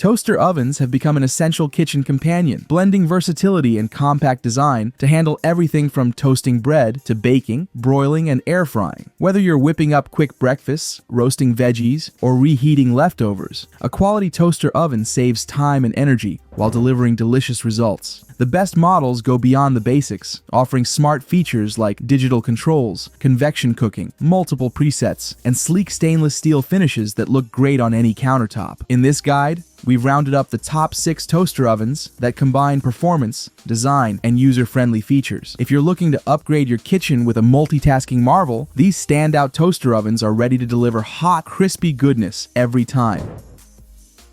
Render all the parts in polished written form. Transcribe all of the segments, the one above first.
Toaster ovens have become an essential kitchen companion, blending versatility and compact design to handle everything from toasting bread to baking, broiling, and air frying. Whether you're whipping up quick breakfasts, roasting veggies, or reheating leftovers, a quality toaster oven saves time and energy while delivering delicious results. The best models go beyond the basics, offering smart features like digital controls, convection cooking, multiple presets, and sleek stainless steel finishes that look great on any countertop. In this guide, we've rounded up the top 6 toaster ovens that combine performance, design, and user-friendly features. If you're looking to upgrade your kitchen with a multitasking marvel, these standout toaster ovens are ready to deliver hot, crispy goodness every time.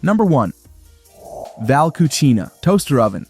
Number 1. CUCINA Toaster Oven.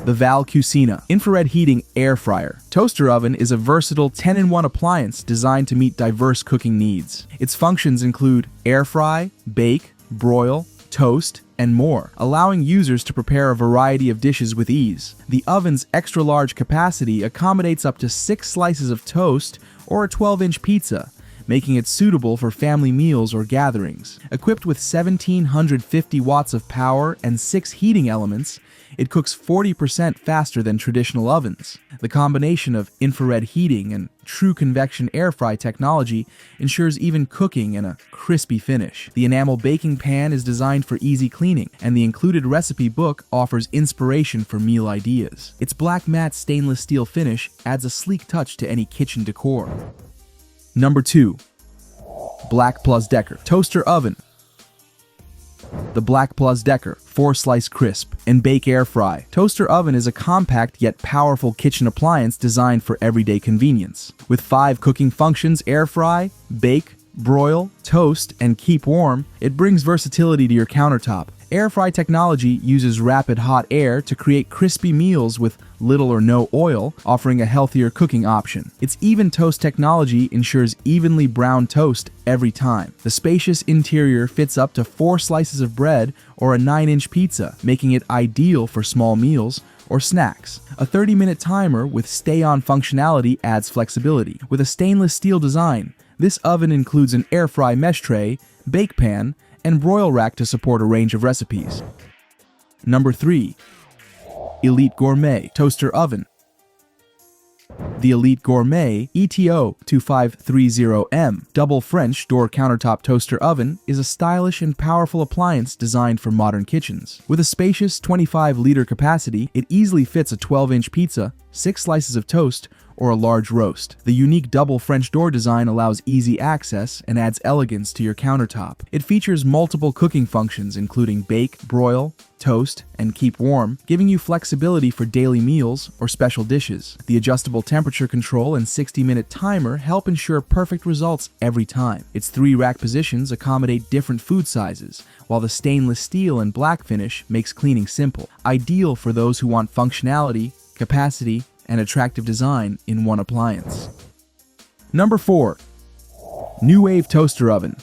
The CUCINA Infrared Heating Air Fryer Toaster Oven is a versatile 10-in-1 appliance designed to meet diverse cooking needs. Its functions include air fry, bake, broil, toast, and more, allowing users to prepare a variety of dishes with ease. The oven's extra-large capacity accommodates up to 6 slices of toast or a 12-inch pizza, making it suitable for family meals or gatherings. Equipped with 1,750 watts of power and 6 heating elements, it cooks 40% faster than traditional ovens. The combination of infrared heating and true convection air fry technology ensures even cooking and a crispy finish. The enamel baking pan is designed for easy cleaning, and the included recipe book offers inspiration for meal ideas. Its black matte stainless steel finish adds a sleek touch to any kitchen decor. Number 2. BLACK+DECKER Toaster Oven. The BLACK+DECKER 4-slice crisp and bake air fry toaster oven is a compact yet powerful kitchen appliance designed for everyday convenience. With 5 cooking functions: air fry, bake, broil, toast, and keep warm, it brings versatility to your countertop. Air fry technology uses rapid hot air to create crispy meals with little or no oil, offering a healthier cooking option. Its even toast technology ensures evenly browned toast every time. The spacious interior fits up to 4 slices of bread or a 9-inch pizza, making it ideal for small meals or snacks. A 30-minute timer with stay-on functionality adds flexibility. With a stainless steel design, this oven includes an air fry mesh tray, bake pan, and broil rack to support a range of recipes. Number 3. Elite Gourmet Toaster Oven. The Elite Gourmet ETO 2530M Double French Door Countertop Toaster Oven is a stylish and powerful appliance designed for modern kitchens. With a spacious 25-liter capacity, it easily fits a 12-inch pizza, 6 slices of toast, or a large roast. The unique double French door design allows easy access and adds elegance to your countertop. It features multiple cooking functions including bake, broil, toast, and keep warm, giving you flexibility for daily meals or special dishes. The adjustable temperature control and 60-minute timer help ensure perfect results every time. Its 3 rack positions accommodate different food sizes, while the stainless steel and black finish makes cleaning simple, ideal for those who want functionality, capacity, and attractive design in one appliance. Number 4. Nuwave Toaster Oven.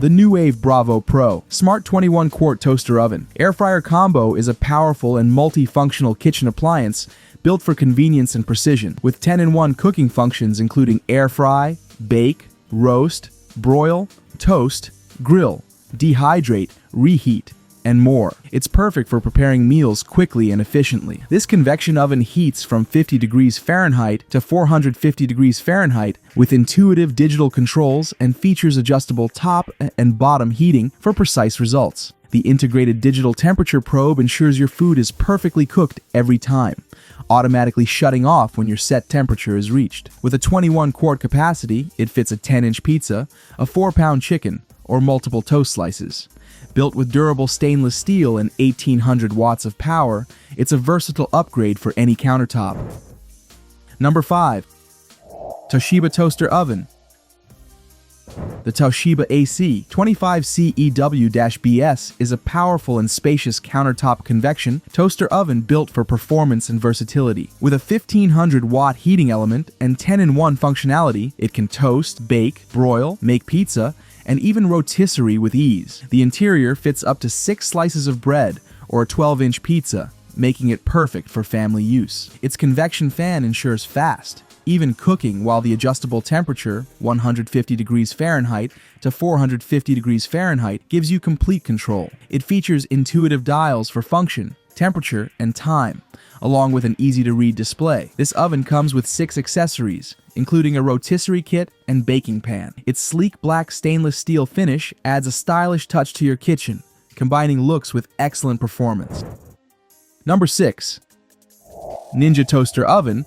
The Nuwave Bravo Pro Smart 21-quart Toaster Oven Air Fryer Combo is a powerful and multifunctional kitchen appliance built for convenience and precision. With 10-in-1 cooking functions including air fry, bake, roast, broil, toast, grill, dehydrate, reheat, and more. It's perfect for preparing meals quickly and efficiently. This convection oven heats from 50 degrees Fahrenheit to 450 degrees Fahrenheit with intuitive digital controls and features adjustable top and bottom heating for precise results. The integrated digital temperature probe ensures your food is perfectly cooked every time, automatically shutting off when your set temperature is reached. With a 21-quart capacity, it fits a 10-inch pizza, a 4-pound chicken, or multiple toast slices. Built with durable stainless steel and 1,800 watts of power, it's a versatile upgrade for any countertop. Number 5. TOSHIBA Toaster Oven. The TOSHIBA AC 25CEW-BS is a powerful and spacious countertop convection toaster oven built for performance and versatility. With a 1,500-watt heating element and 10-in-1 functionality, it can toast, bake, broil, make pizza, and even rotisserie with ease. The interior fits up to 6 slices of bread or a 12-inch pizza, making it perfect for family use. Its convection fan ensures fast, even cooking while the adjustable temperature, 150 degrees Fahrenheit to 450 degrees Fahrenheit, gives you complete control. It features intuitive dials for function, temperature, and time, along with an easy-to-read display. This oven comes with 6 accessories, including a rotisserie kit and baking pan. Its sleek black stainless steel finish adds a stylish touch to your kitchen, combining looks with excellent performance. Number 6. Ninja Toaster Oven.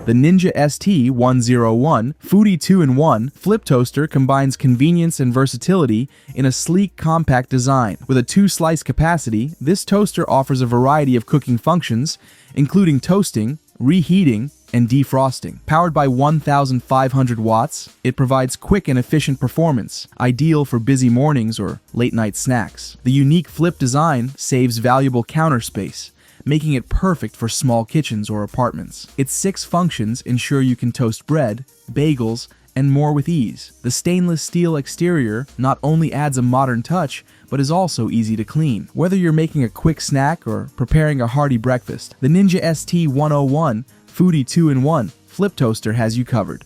The Ninja ST101 Foodie 2-in-1 Flip Toaster combines convenience and versatility in a sleek, compact design. With a 2-slice capacity, this toaster offers a variety of cooking functions, including toasting, reheating, and defrosting. Powered by 1,500 watts, it provides quick and efficient performance, ideal for busy mornings or late-night snacks. The unique flip design saves valuable counter space, making it perfect for small kitchens or apartments. Its 6 functions ensure you can toast bread, bagels, and more with ease. The stainless steel exterior not only adds a modern touch, but is also easy to clean. Whether you're making a quick snack or preparing a hearty breakfast, the Ninja ST101 Foodie 2-in-1 Flip Toaster has you covered.